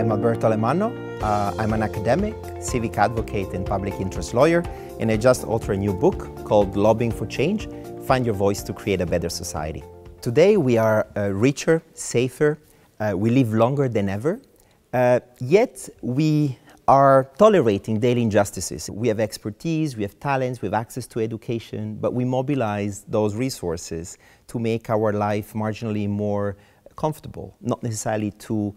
I'm Alberto Alemanno. I'm an academic, civic advocate, and public interest lawyer, and I just authored a new book called Lobbying for Change, Find Your Voice to Create a Better Society. Today we are richer, safer, we live longer than ever, yet we are tolerating daily injustices. We have expertise, we have talents, we have access to education, but we mobilize those resources to make our life marginally more comfortable, not necessarily to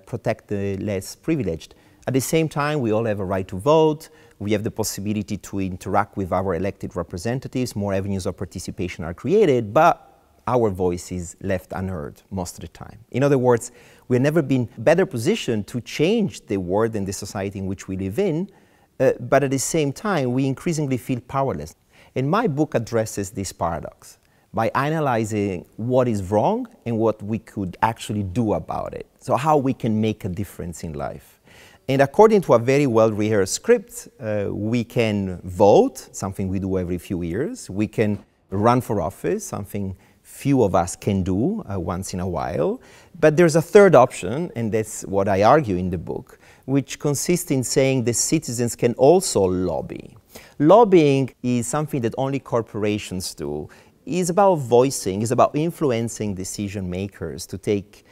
protect the less privileged. At the same time, we all have a right to vote, we have the possibility to interact with our elected representatives, more avenues of participation are created, but our voice is left unheard most of the time. In other words, we've never been better positioned to change the world and the society in which we live in, but at the same time, we increasingly feel powerless. And my book addresses this paradox by analyzing what is wrong and what we could actually do about it. So how we can make a difference in life. And according to a very well-rehearsed script, we can vote, something we do every few years. We can run for office, something few of us can do once in a while. But there's a third option, and that's what I argue in the book, which consists in saying that citizens can also lobby. Lobbying is something that only corporations do. It's about voicing, it's about influencing decision makers to take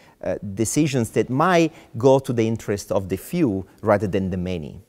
decisions that might go to the interest of the few rather than the many.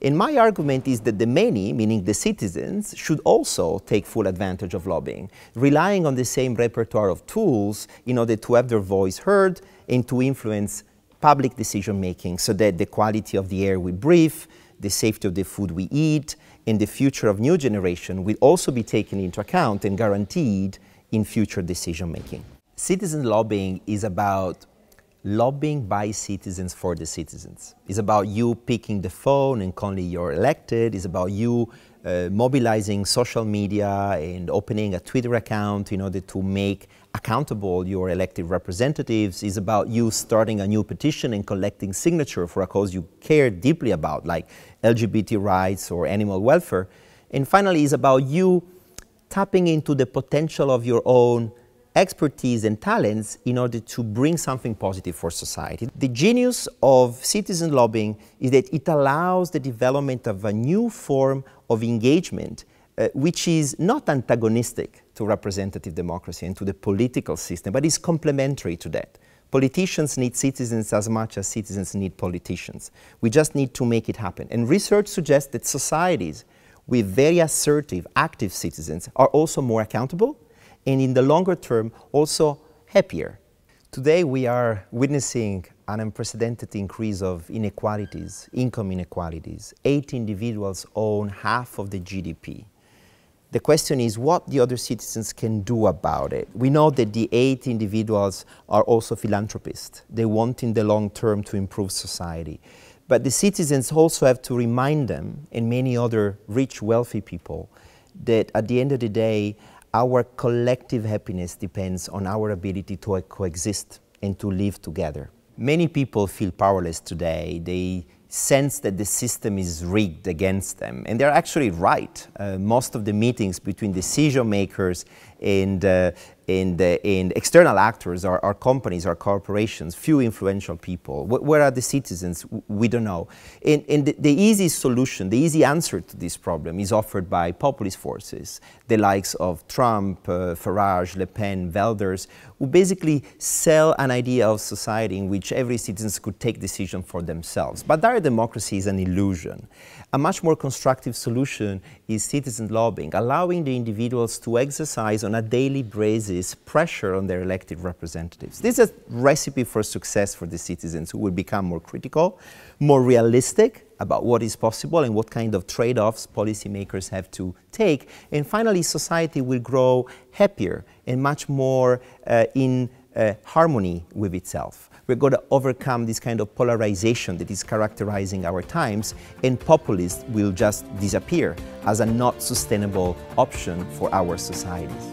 And my argument is that the many, meaning the citizens, should also take full advantage of lobbying, relying on the same repertoire of tools in order to have their voice heard and to influence public decision making so that the quality of the air we breathe, the safety of the food we eat, and the future of new generation will also be taken into account and guaranteed in future decision making. Citizen lobbying is about lobbying by citizens for the citizens. It's about you picking the phone and calling you're elected. It's about you mobilizing social media and opening a Twitter account in order to make accountable your elected representatives. It's about you starting a new petition and collecting signatures for a cause you care deeply about, like LGBT rights or animal welfare. And finally, it's about you tapping into the potential of your own expertise and talents in order to bring something positive for society. The genius of citizen lobbying is that it allows the development of a new form of engagement which is not antagonistic to representative democracy and to the political system, but is complementary to that. Politicians need citizens as much as citizens need politicians. We just need to make it happen. And research suggests that societies with very assertive, active citizens are also more accountable and in the longer term also happier. Today we are witnessing an unprecedented increase of inequalities, income inequalities. 8 individuals own half of the GDP. The question is what the other citizens can do about it. We know that the 8 individuals are also philanthropists. They want in the long term to improve society. But the citizens also have to remind them, and many other rich, wealthy people, that at the end of the day, our collective happiness depends on our ability to coexist and to live together. Many people feel powerless today. They sense that the system is rigged against them, and they're actually right. Most of the meetings between decision makers and external actors are companies, are corporations, few influential people. Where are the citizens? We don't know. And the easy solution, the easy answer to this problem is offered by populist forces, the likes of Trump, Farage, Le Pen, Wilders, who basically sell an idea of society in which every citizen could take decisions for themselves. But direct democracy is an illusion. A much more constructive solution is citizen lobbying, allowing the individuals to exercise on a daily basis pressure on their elected representatives. This is a recipe for success for the citizens who will become more critical, more realistic about what is possible and what kind of trade-offs policymakers have to take. And finally, society will grow happier and much more in harmony with itself. We're going to overcome this kind of polarization that is characterizing our times, and populists will just disappear as a not sustainable option for our societies.